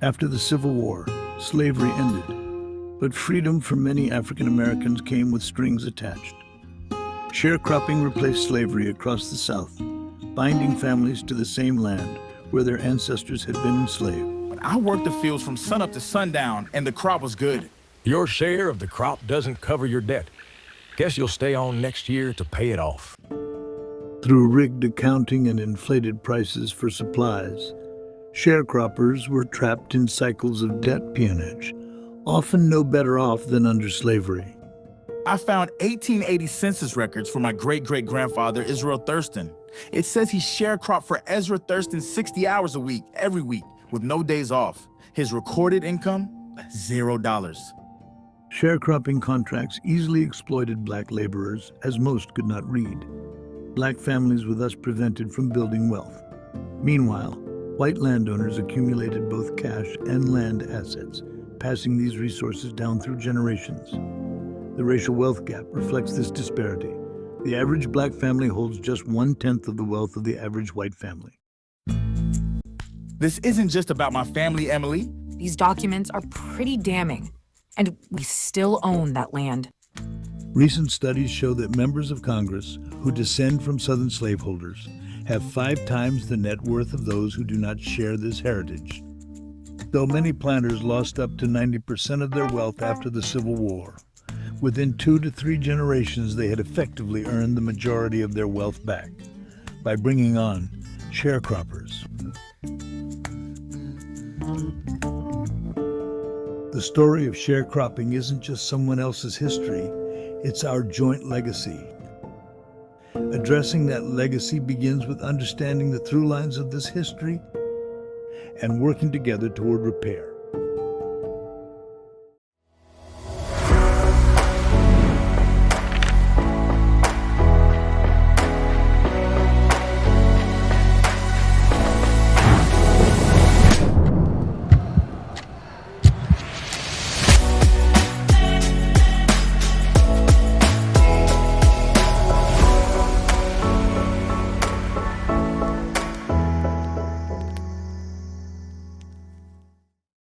After the Civil War, slavery ended, but freedom for many African Americans came with strings attached. Sharecropping replaced slavery across the South, binding families to the same land where their ancestors had been enslaved. I worked the fields from sunup to sundown, and the crop was good. Your share of the crop doesn't cover your debt. Guess you'll stay on next year to pay it off. Through rigged accounting and inflated prices for supplies, sharecroppers were trapped in cycles of debt peonage, often no better off than under slavery. I found 1880 census records for my great-great-grandfather, Israel Thurston. It says he sharecropped for Ezra Thurston 60 hours a week, every week, with no days off. His recorded income, $0. Sharecropping contracts easily exploited black laborers, as most could not read. Black families were thus prevented from building wealth. Meanwhile, white landowners accumulated both cash and land assets, passing these resources down through generations. The racial wealth gap reflects this disparity. The average black family holds just 1/10 of the wealth of the average white family. This isn't just about my family, Emily. These documents are pretty damning, and we still own that land. Recent studies show that members of Congress who descend from Southern slaveholders have 5 times the net worth of those who do not share this heritage. Though many planters lost up to 90% of their wealth after the Civil War, within 2 to 3 generations they had effectively earned the majority of their wealth back by bringing on sharecroppers. The story of sharecropping isn't just someone else's history, it's our joint legacy. Addressing that legacy begins with understanding the through lines of this history and working together toward repair.